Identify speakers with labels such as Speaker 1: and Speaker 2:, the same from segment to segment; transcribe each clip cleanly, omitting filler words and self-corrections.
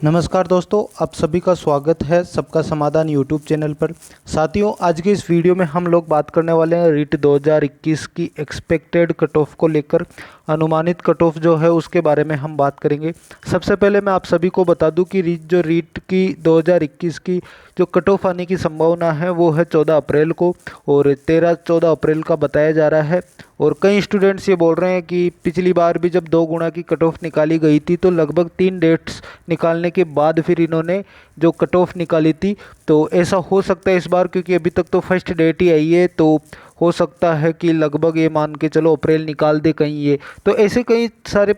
Speaker 1: नमस्कार दोस्तों, आप सभी का स्वागत है सबका समाधान यूट्यूब चैनल पर। साथियों, आज के इस वीडियो में हम लोग बात करने वाले हैं रीट 2021 की एक्सपेक्टेड कट ऑफ को लेकर। अनुमानित कट ऑफ जो है उसके बारे में हम बात करेंगे। सबसे पहले मैं आप सभी को बता दूं कि रीट की 2021 की जो कट ऑफ आने की संभावना है वो है 14 अप्रैल को, और 13-14 अप्रैल का बताया जा रहा है। और कई स्टूडेंट्स ये बोल रहे हैं कि पिछली बार भी जब 2 गुना की कट ऑफ निकाली गई थी तो लगभग 3 डेट्स निकालने के बाद फिर इन्होंने जो कट ऑफ निकाली थी। तो ऐसा हो सकता है इस बार, क्योंकि अभी तक तो फर्स्ट डेट ही आई है, तो हो सकता है कि लगभग ये मान के चलो अप्रैल निकाल दे कहीं ये। तो ऐसे कई सारे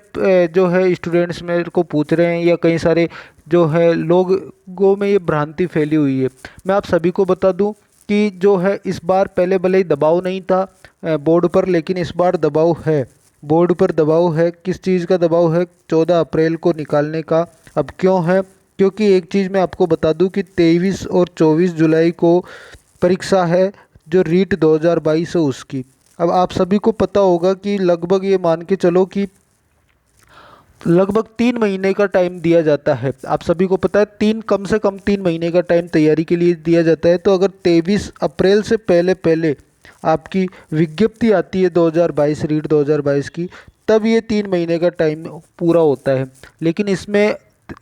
Speaker 1: जो है स्टूडेंट्स मेरे को पूछ रहे हैं, या कई सारे जो है लोगों में ये भ्रांति फैली हुई है। मैं आप सभी को बता दूं कि जो है इस बार पहले भले ही दबाव नहीं था बोर्ड पर, लेकिन इस बार दबाव है। बोर्ड पर दबाव है। किस चीज़ का दबाव है? 14 अप्रैल को निकालने का। अब क्यों है? क्योंकि एक चीज़ मैं आपको बता दूं कि 23 और 24 जुलाई को परीक्षा है जो रीट 2022 है उसकी। अब आप सभी को पता होगा कि लगभग ये मान के चलो कि लगभग 3 महीने का टाइम दिया जाता है। आप सभी को पता है, कम से कम 3 महीने का टाइम तैयारी के लिए दिया जाता है। तो अगर 23 अप्रैल से पहले पहले आपकी विज्ञप्ति आती है 2022 रीट 2022 की, तब ये 3 महीने का टाइम पूरा होता है। लेकिन इसमें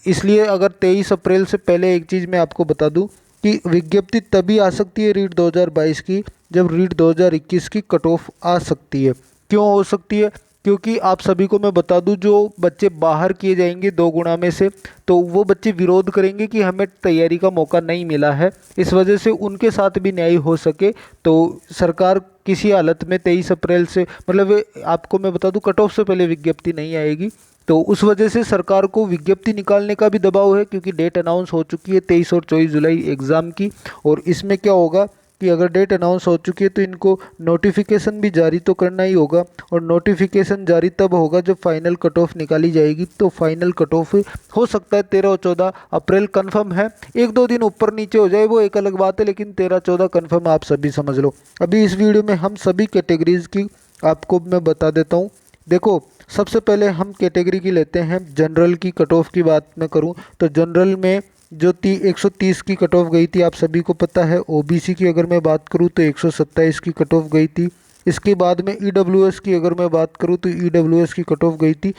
Speaker 1: इसलिए अगर 23 अप्रैल से पहले एक चीज़ मैं आपको बता दूं कि विज्ञप्ति तभी आ सकती है रीट 2022 की जब रीट 2021 की कट ऑफ आ सकती है। क्यों हो सकती है? क्योंकि आप सभी को मैं बता दूं, जो बच्चे बाहर किए जाएंगे 2 गुना में से, तो वो बच्चे विरोध करेंगे कि हमें तैयारी का मौका नहीं मिला है। इस वजह से उनके साथ भी न्याय हो सके तो सरकार किसी हालत में 23 अप्रैल से, मतलब आपको मैं बता दूं कट ऑफ से पहले विज्ञप्ति नहीं आएगी। तो उस वजह से सरकार को विज्ञप्ति निकालने का भी दबाव है, क्योंकि डेट अनाउंस हो चुकी है 23 और 24 जुलाई एग्ज़ाम की। और इसमें क्या होगा कि अगर डेट अनाउंस हो चुकी है तो इनको नोटिफिकेशन भी जारी तो करना ही होगा, और नोटिफिकेशन जारी तब होगा जब फाइनल कट ऑफ निकाली जाएगी। तो फाइनल कट ऑफ हो सकता है 13 और 14 अप्रैल कन्फर्म है। 1-2 दिन ऊपर नीचे हो जाए वो एक अलग बात है, लेकिन 13-14 कन्फर्म आप सभी समझ लो। अभी इस वीडियो में हम सभी कैटेगरीज की आपको मैं बता देता हूँ। देखो, सबसे पहले हम कैटेगरी की लेते हैं। जनरल की कट ऑफ की बात मैं करूं तो जनरल में जो 130 की कट ऑफ गई थी आप सभी को पता है। ओबीसी की अगर मैं बात करूं तो 127 की कट ऑफ गई थी। इसके बाद में ईडब्ल्यूएस की अगर मैं बात करूं तो ईडब्ल्यूएस की कट ऑफ गई थी,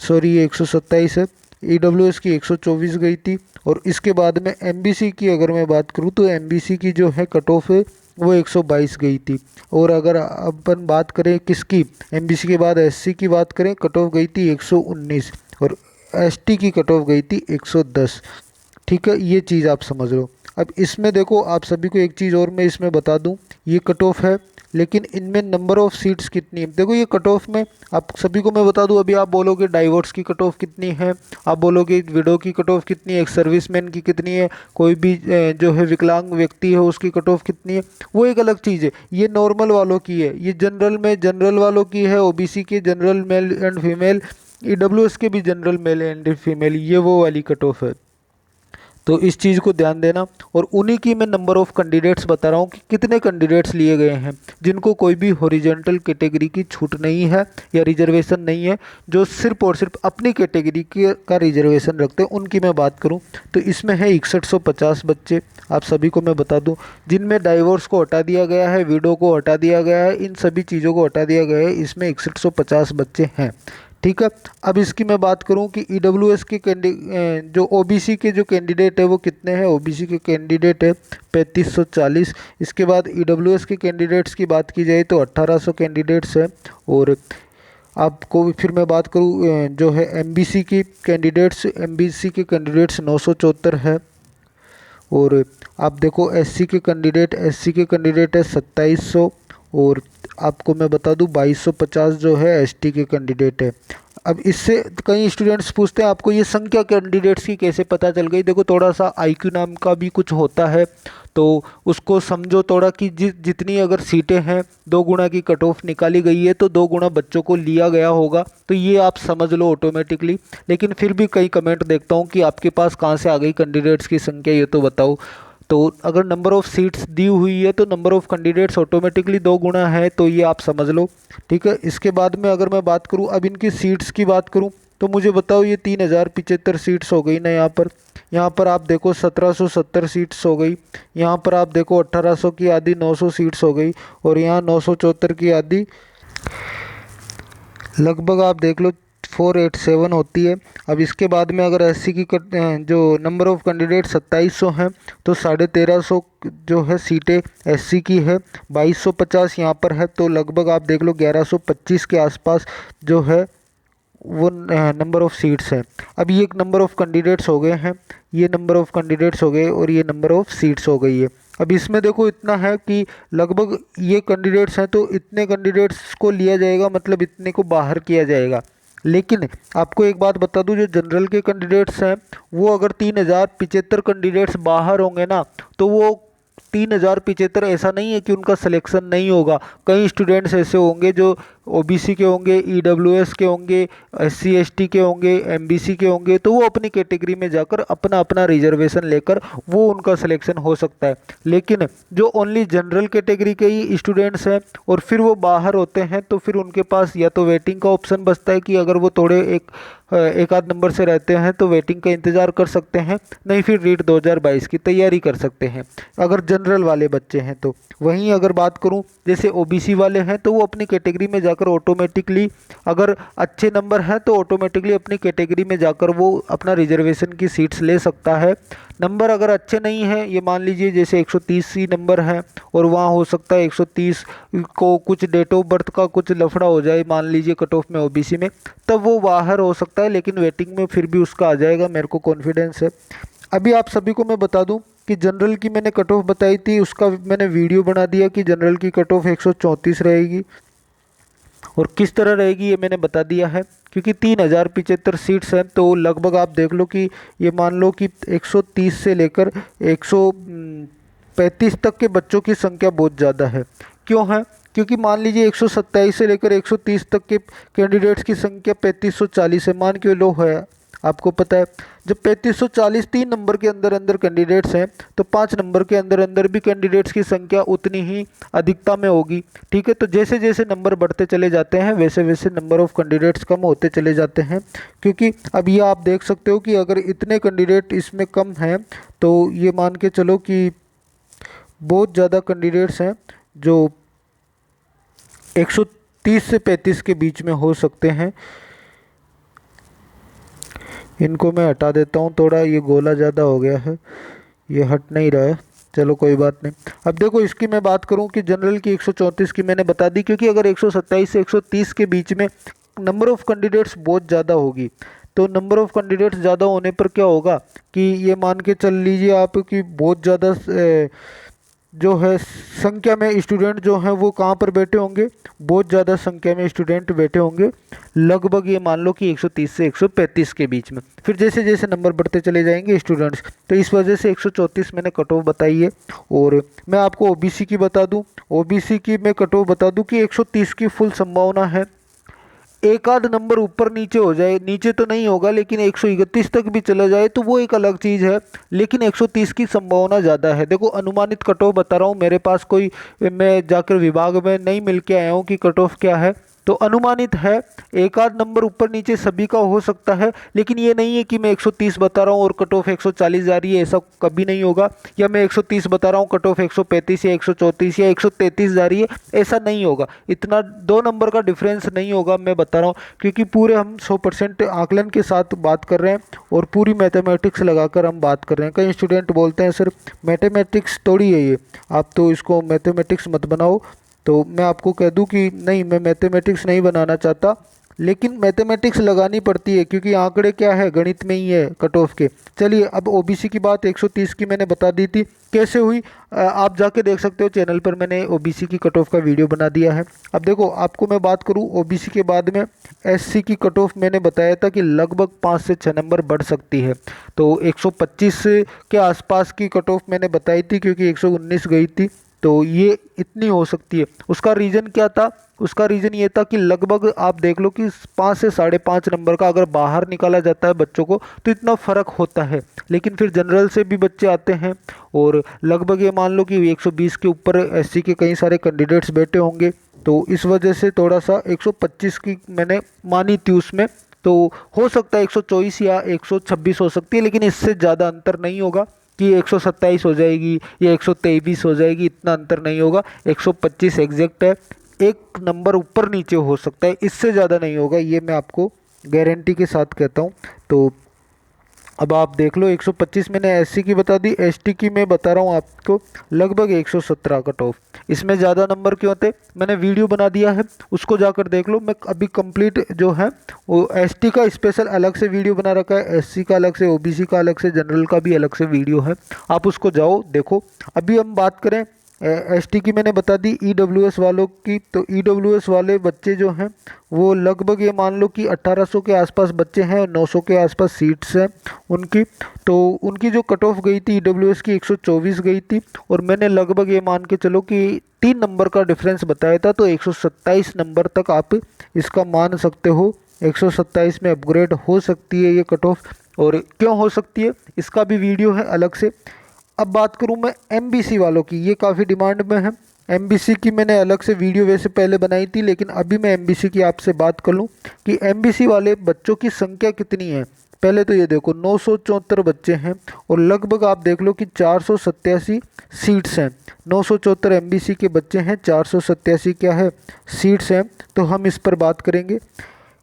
Speaker 1: सॉरी ये 127 है, ईडब्ल्यूएस की 124 गई थी। और इसके बाद में एमबीसी की अगर मैं बात करूं तो एमबीसी की जो है कट ऑफ है वो 122 गई थी। और अगर अपन बात करें किसकी, एमबीसी के बाद एससी की बात करें, कट ऑफ गई थी 119, और एसटी की कट ऑफ गई थी 110। ठीक है, ये चीज़ आप समझ लो। अब इसमें देखो, आप सभी को एक चीज़ और मैं इसमें बता दूं, ये कट ऑफ है लेकिन इनमें नंबर ऑफ सीट्स कितनी है। देखो ये कट ऑफ में आप सभी को मैं बता दूं, अभी आप बोलोगे डाइवोर्स की कट ऑफ कितनी है, आप बोलोगे विडो की कट ऑफ कितनी है, एक सर्विसमैन की कितनी है, कोई भी जो है विकलांग व्यक्ति है उसकी कट ऑफ कितनी है, वो एक अलग चीज़ है। ये नॉर्मल वालों की है, ये जनरल में जनरल वालों की है, ओबीसी के general male and female, EWS के भी जनरल मेल एंड फीमेल, ये वो वाली कट ऑफ है। तो इस चीज़ को ध्यान देना। और उन्हीं की मैं नंबर ऑफ़ कैंडिडेट्स बता रहा हूँ कि कितने कैंडिडेट्स लिए गए हैं जिनको कोई भी हॉरिजॉन्टल कैटेगरी की छूट नहीं है या रिजर्वेशन नहीं है, जो सिर्फ और सिर्फ अपनी कैटेगरी के का रिजर्वेशन रखते हैं, उनकी मैं बात करूँ तो इसमें है 6150 बच्चे। आप सभी को मैं बता दूं, जिनमें डाइवोर्स को हटा दिया गया है, विडो को हटा दिया गया है, इन सभी चीज़ों को हटा दिया गया है, इसमें 6150 बच्चे हैं। ठीक है। अब इसकी मैं बात करूं कि ईडब्ल्यूएस के जो ओबीसी के जो कैंडिडेट है वो कितने हैं। ओबीसी के कैंडिडेट है 3540। इसके बाद ईडब्ल्यूएस के कैंडिडेट्स की बात की जाए तो 1800 कैंडिडेट्स हैं। और आपको फिर मैं बात करूं जो है एमबीसी की कैंडिडेट्स, एमबीसी के कैंडिडेट्स 974 है। और आप देखो एससी के कैंडिडेट है 2700। और आपको मैं बता दूं 2250 जो है एसटी के कैंडिडेट है। अब इससे कई स्टूडेंट्स पूछते हैं आपको ये संख्या कैंडिडेट्स की कैसे पता चल गई। देखो, थोड़ा सा आईक्यू नाम का भी कुछ होता है, तो उसको समझो थोड़ा कि जितनी अगर सीटें हैं 2 गुना की कट ऑफ निकाली गई है तो 2 गुना बच्चों को लिया गया होगा, तो ये आप समझ लो ऑटोमेटिकली। लेकिन फिर भी कई कमेंट देखता हूँ कि आपके पास कहाँ से आ गई कैंडिडेट्स की संख्या, ये तो बताओ। तो अगर नंबर ऑफ़ सीट्स दी हुई है तो नंबर ऑफ़ कैंडिडेट्स ऑटोमेटिकली 2 गुना है, तो ये आप समझ लो। ठीक है। इसके बाद में अगर मैं बात करूं, अब इनकी सीट्स की बात करूं तो मुझे बताओ ये 3075 सीट्स हो गई ना। यहाँ पर आप देखो 1770 सीट्स हो गई। यहाँ पर आप देखो 1800 की आधी 900 सीट्स हो गई। और यहाँ 974 की आधी लगभग आप देख लो 487 होती है। अब इसके बाद में अगर एससी की जो नंबर ऑफ़ कैंडिडेट 2700 हैं तो 1350 जो है सीटें एससी की है। 2250 यहाँ पर है, तो लगभग आप देख लो 1125 के आसपास जो है वो नंबर ऑफ़ सीट्स हैं। अब ये एक नंबर ऑफ़ कैंडिडेट्स हो गए हैं, ये नंबर ऑफ़ कैंडिडेट्स हो गए और ये नंबर ऑफ़ सीट्स हो गई है। अब इसमें देखो इतना है कि लगभग ये कैंडिडेट्स हैं तो इतने कैंडिडेट्स को लिया जाएगा, मतलब इतने को बाहर किया जाएगा। लेकिन आपको एक बात बता दूं, जो जनरल के कैंडिडेट्स हैं वो अगर 3075 कैंडिडेट्स बाहर होंगे ना, तो वो 3075 ऐसा नहीं है कि उनका सिलेक्शन नहीं होगा। कई स्टूडेंट्स ऐसे होंगे जो ओबीसी के होंगे, ईडब्ल्यूएस के होंगे, एससी एसटी के होंगे, एमबीसी के होंगे, तो वो अपनी कैटेगरी में जाकर अपना अपना रिजर्वेशन लेकर वो उनका सिलेक्शन हो सकता है। लेकिन जो ओनली जनरल कैटेगरी के ही स्टूडेंट्स हैं और फिर वो बाहर होते हैं, तो फिर उनके पास या तो वेटिंग का ऑप्शन बचता है कि अगर वो थोड़े एक आध नंबर से रहते हैं तो वेटिंग का इंतज़ार कर सकते हैं, नहीं फिर रीट 2022 की तैयारी कर सकते हैं अगर जनरल वाले बच्चे हैं तो। वहीं अगर बात करूं जैसे ओबीसी वाले हैं तो वो अपनी कैटेगरी में जाकर ऑटोमेटिकली, अगर अच्छे नंबर हैं तो ऑटोमेटिकली अपनी कैटेगरी में जाकर वो अपना रिजर्वेशन की सीट्स ले सकता है। नंबर अगर अच्छे नहीं हैं, ये मान लीजिए जैसे 130 सी नंबर है और वहाँ हो सकता है 130 को कुछ डेट ऑफ बर्थ का कुछ लफड़ा हो जाए मान लीजिए कट ऑफ में ओबीसी में, तब वो बाहर हो सकता है, लेकिन वेटिंग में फिर भी उसका आ जाएगा, मेरे को कॉन्फिडेंस है। अभी आप सभी को मैं बता दूं कि जनरल की मैंने कट ऑफ बताई थी, उसका मैंने वीडियो बना दिया कि जनरल की कट ऑफ 134 रहेगी और किस तरह रहेगी ये मैंने बता दिया है। क्योंकि 3075 सीट्स हैं तो लगभग आप देख लो कि ये मान लो कि 130 से लेकर 135 तक के बच्चों की संख्या बहुत ज़्यादा है। क्यों है? क्योंकि मान लीजिए 127 से लेकर 130 तक के कैंडिडेट्स की संख्या 3540 है, मान के लो है। आपको पता है जब 3540 3 नंबर के अंदर अंदर कैंडिडेट्स हैं तो 5 नंबर के अंदर अंदर भी कैंडिडेट्स की संख्या उतनी ही अधिकता में होगी। ठीक है, तो जैसे जैसे नंबर बढ़ते चले जाते हैं वैसे वैसे नंबर ऑफ़ कैंडिडेट्स कम होते चले जाते हैं। क्योंकि अब ये आप देख सकते हो कि अगर इतने कैंडिडेट इसमें कम हैं तो ये मान के चलो कि बहुत ज़्यादा कैंडिडेट्स हैं जो 130 से 35 के बीच में हो सकते हैं। इनको मैं हटा देता हूँ, थोड़ा ये गोला ज़्यादा हो गया है, ये हट नहीं रहा है, चलो कोई बात नहीं। अब देखो इसकी मैं बात करूँ कि जनरल की 134 की मैंने बता दी, क्योंकि अगर 127 से 130 के बीच में नंबर ऑफ़ कैंडिडेट्स बहुत ज़्यादा होगी, तो नंबर ऑफ़ कैंडिडेट्स ज़्यादा होने पर क्या होगा कि ये मान के चल लीजिए आप कि बहुत ज़्यादा जो है संख्या में स्टूडेंट जो हैं वो कहाँ पर बैठे होंगे, बहुत ज़्यादा संख्या में स्टूडेंट बैठे होंगे, लगभग ये मान लो कि 130 से 135 के बीच में। फिर जैसे जैसे नंबर बढ़ते चले जाएंगे स्टूडेंट्स, तो इस वजह से 134 मैंने कट ऑफ बताई है। और मैं आपको ओबीसी की बता दूं, ओबीसी की मैं कट ऑफ बता दूं कि 130 की फुल संभावना है। एक आध नंबर ऊपर नीचे हो जाए, नीचे तो नहीं होगा लेकिन 131 तक भी चला जाए तो वो एक अलग चीज़ है, लेकिन 130 की संभावना ज़्यादा है। देखो अनुमानित कट ऑफ बता रहा हूँ, मेरे पास कोई, मैं जाकर विभाग में नहीं मिल के आया हूँ कि कट ऑफ क्या है, तो अनुमानित है। एक आध नंबर ऊपर नीचे सभी का हो सकता है, लेकिन ये नहीं है कि मैं 130 बता रहा हूँ और कट ऑफ 140 जा रही है, ऐसा कभी नहीं होगा। या मैं 130 बता रहा हूँ कट ऑफ 135 या 134 या 133 जा रही है, ऐसा नहीं होगा। इतना 2 नंबर का डिफरेंस नहीं होगा, मैं बता रहा हूँ, क्योंकि पूरे हम 100% आकलन के साथ बात कर रहे हैं और पूरी मैथमेटिक्स लगाकर हम बात कर रहे हैं। कई स्टूडेंट बोलते हैं सर मैथमेटिक्स थोड़ी है ये, आप तो इसको मैथमेटिक्स मत बनाओ, तो मैं आपको कह दूं कि नहीं, मैं मैथमेटिक्स नहीं बनाना चाहता, लेकिन मैथमेटिक्स लगानी पड़ती है क्योंकि आंकड़े क्या है, गणित में ही है कट ऑफ के। चलिए अब ओबीसी की बात 130 की मैंने बता दी थी, कैसे हुई आप जाके देख सकते हो, चैनल पर मैंने ओबीसी की कट ऑफ का वीडियो बना दिया है। अब देखो आपको मैं बात करूं ओबीसी के बाद में एससी की कट ऑफ मैंने बताया था कि लगभग 5 से 6 नंबर बढ़ सकती है, तो 125 के आसपास की कट ऑफ मैंने बताई थी क्योंकि 119 गई थी, तो ये इतनी हो सकती है। उसका रीज़न क्या था? उसका रीज़न ये था कि लगभग आप देख लो कि 5 से 5.5 नंबर का अगर बाहर निकाला जाता है बच्चों को तो इतना फ़र्क होता है, लेकिन फिर जनरल से भी बच्चे आते हैं और लगभग ये मान लो कि 120 के ऊपर एससी के कई सारे कैंडिडेट्स बैठे होंगे, तो इस वजह से थोड़ा सा 125 की मैंने मानी थी उसमें, तो हो सकता है 124 या 126 हो सकती है, लेकिन इससे ज़्यादा अंतर नहीं होगा कि 127 हो जाएगी या 123 हो जाएगी, इतना अंतर नहीं होगा। 125 एग्जैक्ट है, एक नंबर ऊपर नीचे हो सकता है, इससे ज़्यादा नहीं होगा, ये मैं आपको गारंटी के साथ कहता हूँ। तो अब आप देख लो, 125 मैंने एससी की बता दी, एसटी की मैं बता रहा हूँ आपको लगभग 117 कट ऑफ। इसमें ज़्यादा नंबर क्यों आते, मैंने वीडियो बना दिया है, उसको जाकर देख लो। मैं अभी कंप्लीट जो है वो एसटी का स्पेशल अलग से वीडियो बना रखा है, एससी का अलग से, ओबीसी का अलग से, जनरल का भी अलग से वीडियो है, आप उसको जाओ देखो। अभी हम बात करें एसटी की, मैंने बता दी। ईडब्ल्यूएस वालों की, तो ईडब्ल्यूएस वाले बच्चे जो हैं वो लगभग ये मान लो कि 1800 के आसपास बच्चे हैं और 900 के आसपास सीट्स हैं उनकी। तो उनकी जो कट ऑफ गई थी ईडब्ल्यूएस की 124 गई थी, और मैंने लगभग ये मान के चलो कि 3 नंबर का डिफरेंस बताया था, तो 127 नंबर तक आप इसका मान सकते हो। 127 में अपग्रेड हो सकती है ये कट ऑफ, और क्यों हो सकती है इसका भी वीडियो है अलग से। अब बात करूं मैं एमबीसी वालों की, ये काफ़ी डिमांड में है। एमबीसी की मैंने अलग से वीडियो वैसे पहले बनाई थी, लेकिन अभी मैं एमबीसी की आपसे बात कर लूं कि एमबीसी वाले बच्चों की संख्या कितनी है। पहले तो ये देखो 974 बच्चे हैं, और लगभग आप देख लो कि 487 सीट्स हैं। 974 एमबीसी के बच्चे हैं, 487 क्या है सीट्स हैं। तो हम इस पर बात करेंगे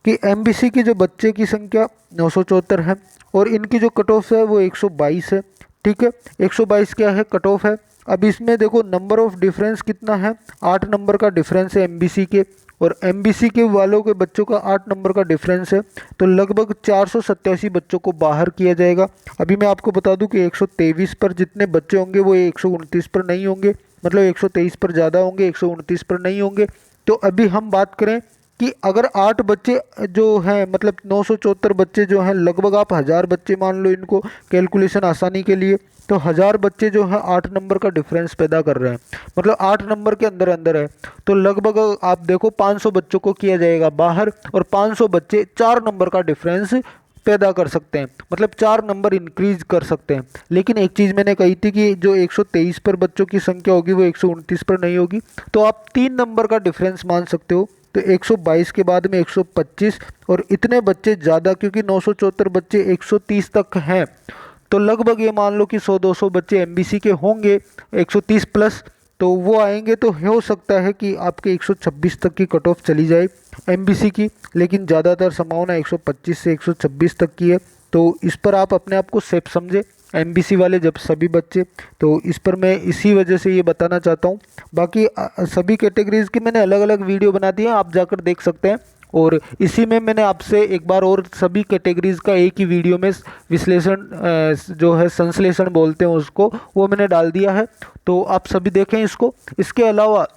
Speaker 1: कि एमबीसी की जो बच्चे की संख्या 974 है, और इनकी जो कट ऑफ है वो 122 है। ठीक है, 122 क्या है कट ऑफ है। अब इसमें देखो नंबर ऑफ डिफरेंस कितना है, 8 नंबर का डिफरेंस है एमबीसी के, और एमबीसी के वालों के बच्चों का 8 नंबर का डिफरेंस है। तो लगभग 487 बच्चों को बाहर किया जाएगा। अभी मैं आपको बता दूं कि 123 पर जितने बच्चे होंगे वो 129 पर नहीं होंगे, मतलब 123 पर ज़्यादा होंगे, 129 पर नहीं होंगे। तो अभी हम बात करें कि अगर 8 बच्चे जो हैं, मतलब 974 बच्चे जो हैं, लगभग आप 1000 बच्चे मान लो इनको कैलकुलेशन आसानी के लिए, तो 1000 बच्चे जो हैं 8 नंबर का डिफरेंस पैदा कर रहे हैं, मतलब 8 नंबर के अंदर अंदर है। तो लगभग आप देखो 500 बच्चों को किया जाएगा बाहर, और 500 बच्चे 4 नंबर का डिफरेंस पैदा कर सकते हैं, मतलब 4 नंबर इंक्रीज कर सकते हैं। लेकिन एक चीज़ मैंने कही थी कि जो 123 पर बच्चों की संख्या होगी वो 129 पर नहीं होगी, तो आप 3 नंबर का डिफरेंस मान सकते हो। तो 122 के बाद में 125, और इतने बच्चे ज़्यादा, क्योंकि 974 बच्चे 130 तक हैं, तो लगभग ये मान लो कि 100-200 बच्चे एमबीसी के होंगे 130 प्लस, तो वो आएंगे। तो हो सकता है कि आपके 126 तक की कट ऑफ चली जाए एमबीसी की, लेकिन ज़्यादातर संभावना 125 से 126 तक की है। तो इस पर आप अपने आप को सेफ समझे, एमबीसी वाले जब सभी बच्चे, तो इस पर मैं इसी वजह से ये बताना चाहता हूँ। बाकी सभी कैटेगरीज की मैंने अलग अलग वीडियो बना दी है, आप जाकर देख सकते हैं। और इसी में मैंने आपसे एक बार और सभी कैटेगरीज का एक ही वीडियो में विश्लेषण जो है संश्लेषण बोलते हैं उसको, वो मैंने डाल दिया है, तो आप सभी देखें इसको। इसके अलावा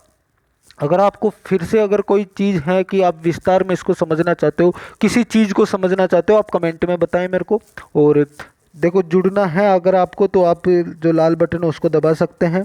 Speaker 1: अगर आपको फिर से अगर कोई चीज़ है कि आप विस्तार में इसको समझना चाहते हो, किसी चीज़ को समझना चाहते हो, आप कमेंट में बताएं मेरे को। और देखो जुड़ना है अगर आपको, तो आप जो लाल बटन है उसको दबा सकते हैं।